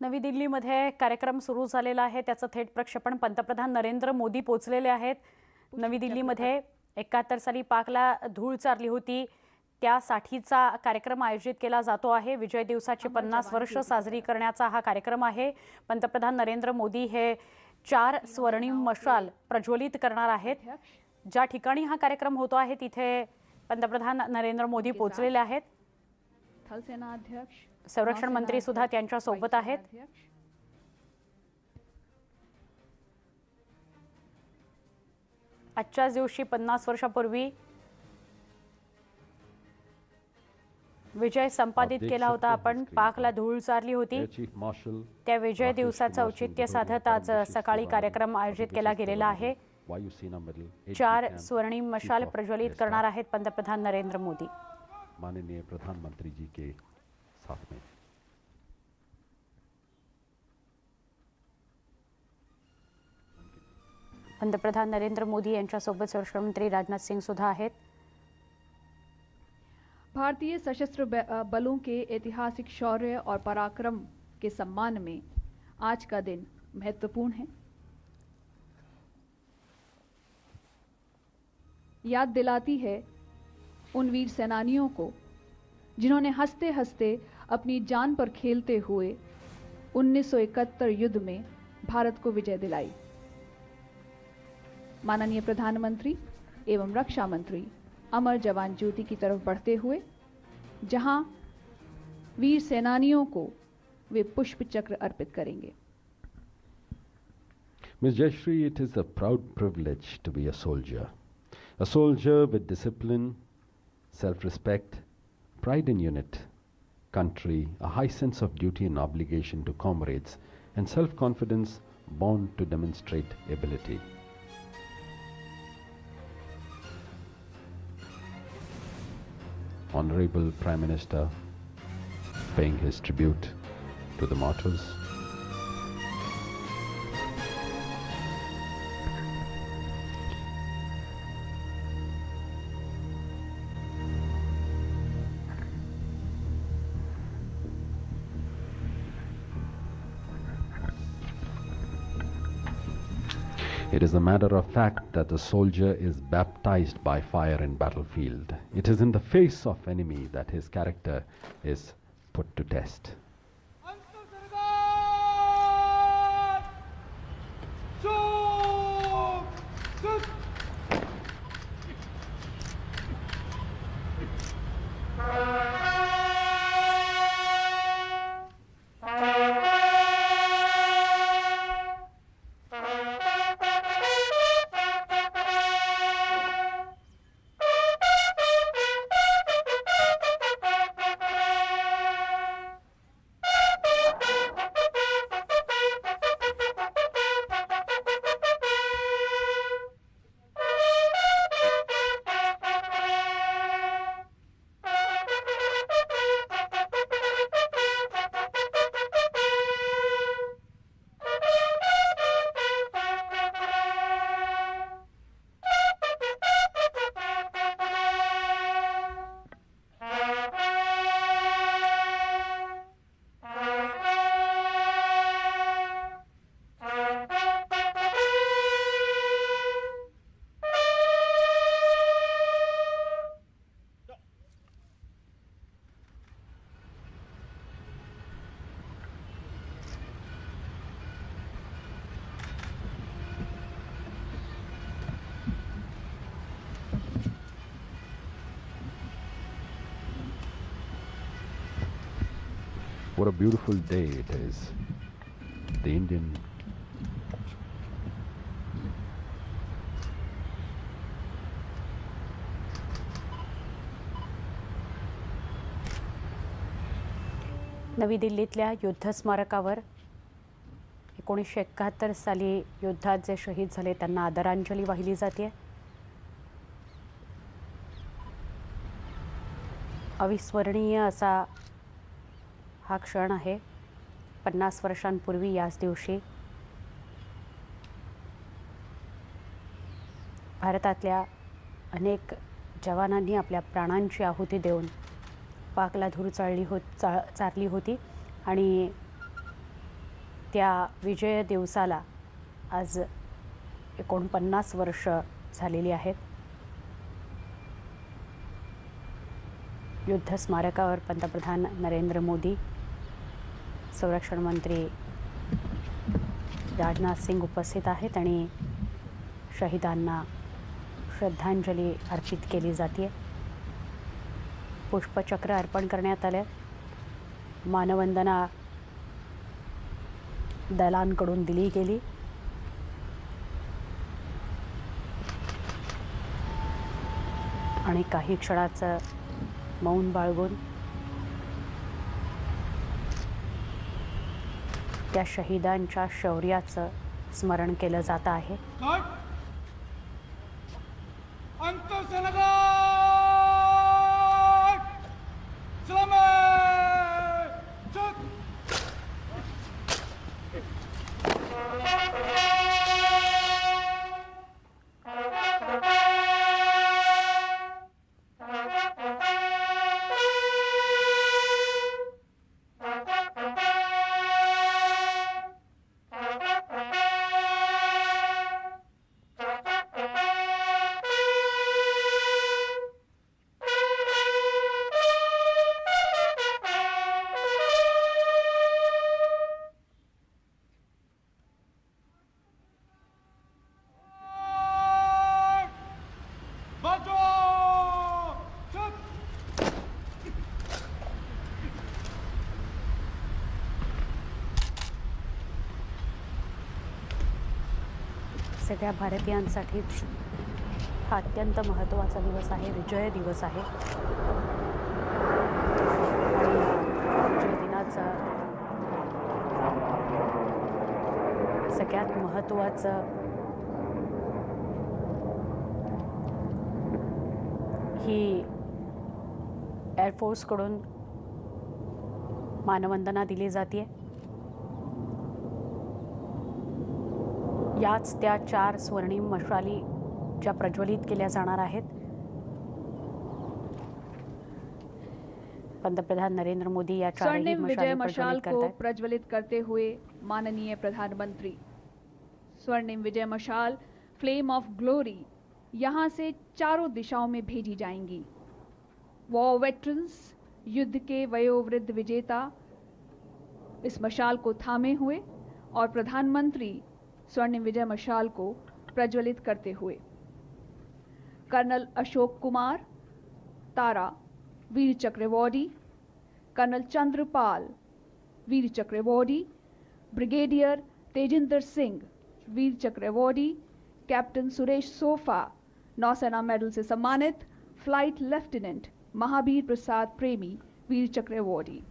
नवी दिल्लीमध्ये कार्यक्रम सुरू झालेला आहे, त्याचं थेट प्रक्षेपण पंतप्रधान नरेंद्र मोदी पोहोचलेले आहेत। नवी दिल्लीमध्ये 71 साली पाकला धूळ चारली होती, त्यासाठीचा कार्यक्रम आयोजित केला जातो आहे। विजय दिवसाची 50 वर्ष साजरी करण्याचा हा कार्यक्रम आहे। पंतप्रधान नरेंद्र मोदी हे 4 स्वर्णिम मशाल प्रज्वलित करणार आहेत। ज्या ठिकाणी हा कार्यक्रम होतो आहे तिथे पंतप्रधान नरेंद्र मोदी पोहोचलेले आहेत। थल सेना अध्यक्ष संरक्षण मंत्री सुद्धा त्यांच्या सोबत आहेत। आजच्या दिवशी 50 वर्षापूर्वी विजय संपादित केला होता आपण, पाकला धूळ चारली होती। त्या विजय दिवसाचं औचित्य साधत आज सकाळी कार्यक्रम आयोजित केला गेलेला आहे। 4 स्वर्णिम मशाल प्रज्वलित करणार आहेत पंतप्रधान नरेंद्र मोदी। माननीय प्रधानमंत्री जी के साथ में पंतप्रधान नरेंद्र मोदी यांच्यासोबत संरक्षण मंत्री राजनाथ सिंह सुद्धा आहेत। भारतीय सशस्त्र बलों के ऐतिहासिक शौर्य और पराक्रम के सम्मान में आज का दिन महत्वपूर्ण है। याद दिलाती है उन वीर सेनानियों को जिन्होंने हंसते हंसते अपनी जान पर खेलते हुए 1971 युद्ध में भारत को विजय दिलाई। माननीय प्रधानमंत्री एवं रक्षा मंत्री अमर जवान ज्योति की तरफ बढ़ते हुए जहां वीर सेनानियों को वे पुष्प चक्र अर्पित करेंगे। Ms. Jayashree, it is a proud privilege to be a soldier with discipline, self-respect, pride in unit, country, a high sense of duty and obligation to comrades, and self-confidence born to demonstrate ability. Honorable Prime Minister paying his tribute to the martyrs. It is a matter of fact that the soldier is baptized by fire in battlefield. It is in the face of enemy that his character is put to test. What a beautiful day it is. The Indian नवी दिल्लीतल्या युद्ध स्मारकावर 1971 साली युद्धात जे शहीद झाले त्यांना आदरांजली वाहिली जाते। अविस्मरणीय असा हा क्षण आहे। 50 वर्षांपूर्वी याच दिवशी भारतातल्या अनेक जवानांनी आपल्या प्राणांची आहुती देऊन पाकला धूळ चारली होती आणि त्या विजय दिवसाला आज 49 वर्ष झालेली आहेत. युद्ध स्मारकावर पंतप्रधान नरेंद्र मोदी, संरक्षण मंत्री राजनाथ सिंग उपस्थित आहेत आणि शहीदांना श्रद्धांजली अर्पित केली जाते. पुष्पचक्र अर्पण करण्यात आले. मानवंदना दलांकडून दिली गेली. आणि काही क्षणाचं मौन बाळगून त्या शहीदांच्या शौर्याचं स्मरण केलं जात आहे. सगळ्या भारतीयांसाठीच हा अत्यंत महत्त्वाचा दिवस आहे. विजय दिवस आहे. आणि विजय दिनाचं सगळ्यात महत्त्वाचं ही एअरफोर्सकडून मानवंदना दिली जाते. याच त्या 4 स्वर्णिम मशाली ज्या प्रज्वलित केल्या जाणार आहेत. पंतप्रधान नरेंद्र मोदी या 4 स्वर्णिम विजय मशाल मशाली को प्रज्वलित प्रज्वलित करते हुए माननीय प्रधानमंत्री, स्वर्णिम विजय मशाल फ्लेम ऑफ ग्लोरी यहाँ से चारों दिशाओं में भेजी जाएंगी. वॉर वेटरन्स, युद्ध के वयोवृद्ध विजेता इस मशाल को थामे हुए और प्रधानमंत्री स्वर्णिम विजय मशाल को प्रज्वलित करते हुए कर्नल अशोक कुमार तारा वीर चक्र अवॉर्डी, कर्नल चंद्रपाल वीर चक्र अवॉर्डी, ब्रिगेडियर तेजिंदर सिंह वीर चक्र अवॉर्डी, कैप्टन सुरेश सोफा नौसेना मेडल से सम्मानित, फ्लाइट लेफ्टिनेंट महावीर प्रसाद प्रेमी वीर चक्र अवॉर्डी.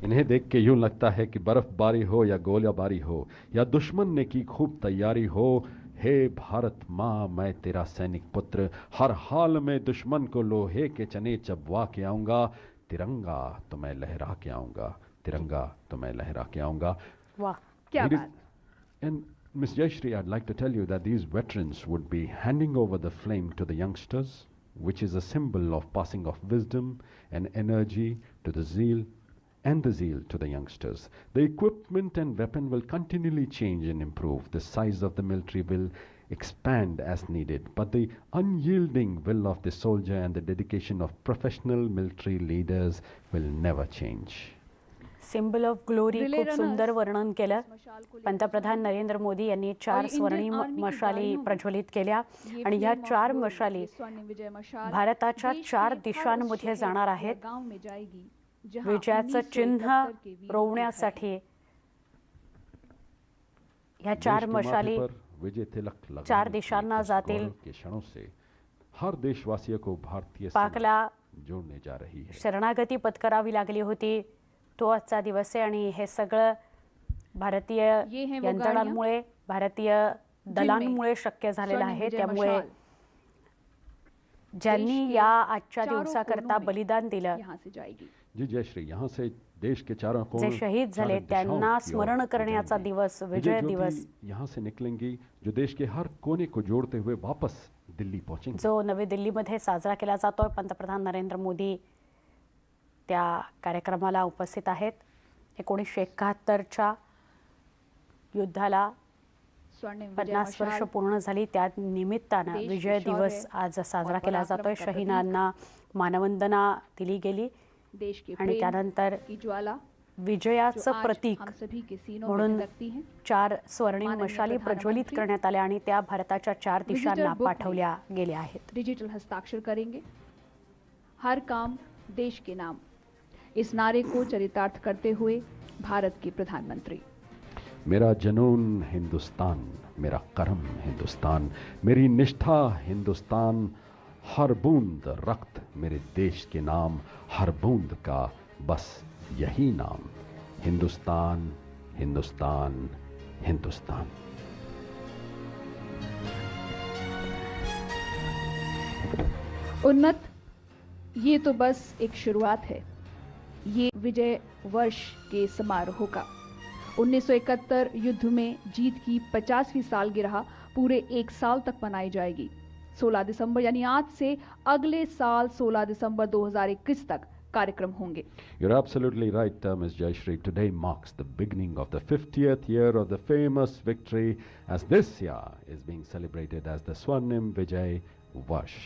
इन्हें देख के यूं लगता है कि बर्फबारी हो या गोलीबारी हो या दुश्मन ने की खूब तैयारी हो. हे भारत माँ, मैं तेरा सैनिक पुत्र, हर हाल में दुश्मन को लोहे के चने चबवा के आऊंगा. तिरंगा तो मैं लहरा के आऊंगा, तिरंगा तो मैं लहरा के आऊंगा. वाह, क्या Ladies- बात. And Ms. Jayashree, I'd like to tell you that these veterans would be handing over the flame to the youngsters, which is a symbol of passing of wisdom and energy to the zeal to the youngsters. The equipment and weapon will continually change and improve. The size of the military will expand as needed, but the unyielding will of the soldier and the dedication of professional military leaders will never change. Symbol of glory Relay खूप runners सुंदर वर्णन केलं. मशाल को लेकर पंतप्रधान नरेंद्र मोदी यांनी 4 और इंडियन स्वर्णिम आर्मी की मशाली गाड़ियों में प्रज्वलित केल्या ये आणि ह्या flame of 4 glory, मशाली ये स्वर्णिम विजय मशाल भारताच्या देश के 4 हर दिशांमध्ये शहर जाणार या आहेत. गांव में जाएगी, जहां विजयाचं 1971 चिन्ह के वीरों की रोवण्यासाठी ह्या देश 4 के मशाली माथे पर विजय तिलक लगाने 4 के दिशांना इस जातील. गौरव के क्षणों से हर देशवासियों को भारतीय पाकला सेना जोड़ने जा रही है. शरणागती पत्करावी लागली होती. तो आजचा दिवस आहे आणि हे सगळं भारतीय ये हैं वो यंत्रणांमुळे, भारतीय दलांमुळे शक्य झालेलं स्वर्णिम आहे. विजय त्यामुळे मशाल ज्यांनी देश के या आजच्या चारों दिवसाकरता कोनों में बलिदान दिलं, यहाँ से जाएगी. जी जयश्री, यहाँ से देश के चारों कोण, जे शहीद झाले चारों दिशाओं त्यांना की ओर स्मरण करण्याचा जाएंगी. दिवस, विजय विजय ज्योति दिवस, यहाँ से निकलेंगी जो देश के हर कोने को जोड़ते हुए वापस दिल्ली पहुंचेंगी. जो नवी दिल्लीमध्ये साजरा केला जातोय. पंतप्रधान नरेंद्र मोदी त्या कार्यक्रमाला उपस्थित आहेत. 1971च्या युद्धाला स्वर्णिम 50 वर्ष पूर्ण झाली. त्या निमित्तानं देश विजय के दिवस शौर्य आज साजरा और केला पराक्रम जातोय. का शहीदांना मानवंदना दिली गेली देश के आणि प्रेम त्यानंतर की ज्वाला जो विजयाचं आज प्रतीक हम सभी के सीनों म्हणून में धधकती है. 4 स्वर्णिम माननीय मशाली प्रज्वलित प्रधानमंत्री करण्यात आल्या आणि त्या भारताच्या 4 दिशांना book में पाठवल्या गेल्या आहेत. डिजिटल हस्ताक्षर करेंगे. हर काम देश के नाम, इस नारे को चरितार्थ करते हुए भारत के प्रधानमंत्री. मेरा जनून हिंदुस्तान, मेरा कर्म हिंदुस्तान, मेरी निष्ठा हिंदुस्तान, हर बूंद रक्त मेरे देश के नाम, हर बूंद का बस यही नाम, हिंदुस्तान हिंदुस्तान हिंदुस्तान. उन्नत, ये तो बस एक शुरुआत है. ये विजय वर्ष के समारोह का 1971 युद्ध में जीत की 50वीं सालगिरह पूरे 1 साल तक मनाई जाएगी. 16 दिसंबर यानी आज से अगले साल 16 दिसंबर 2021 तक कार्यक्रम होंगे. You're absolutely right, Ms. Jayashree. Today marks the beginning of the 50th year of the famous victory, as this year is being celebrated as the Swarnim Vijay Varsh.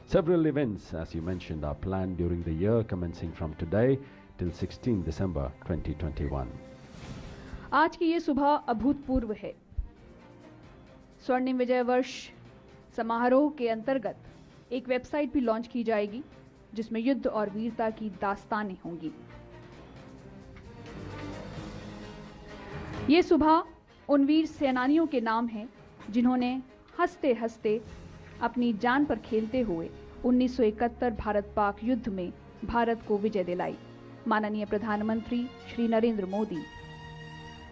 Several events, as you mentioned, are planned during the year, commencing from today till 16 December 2021. आज की ये सुबह अभूतपूर्व है. स्वर्णिम विजय वर्ष समारोह के अंतर्गत एक वेबसाइट भी लॉन्च की जाएगी जिसमें युद्ध और वीरता की दास्तानें होंगी. ये सुबह उन वीर सेनानियों के नाम है जिन्होंने हंसते हंसते अपनी जान पर खेलते हुए 1971 भारत पाक युद्ध में भारत को विजय दिलाई. माननीय प्रधानमंत्री श्री नरेंद्र मोदी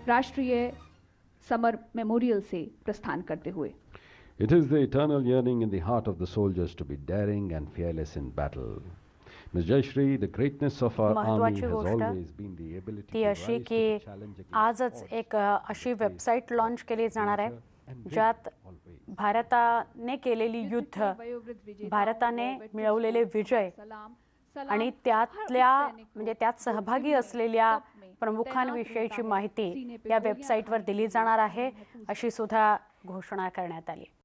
राष्ट्रीय समर मेमोरियल से प्रस्थान करते हुए. It is the eternal yearning in the heart of the soldiers to be daring and fearless in battle. Ms. Jayashree, the greatness of our army महत्त्वाची has गोष्ट always been the ability ती to अशी rise to की the challenge against आजच odds, एक अशी website launch केली जाणार आहे and win ज्यात always. भारताने केलेली युद्ध, भारताने मिळवलेले विजय आणि त्यातल्या म्हणजे त्यात सहभागी असलेल्या प्रमुखांविषयीची माहिती या वेबसाईटवर दिली जाणार आहे, अशी सुद्धा घोषणा करण्यात आली.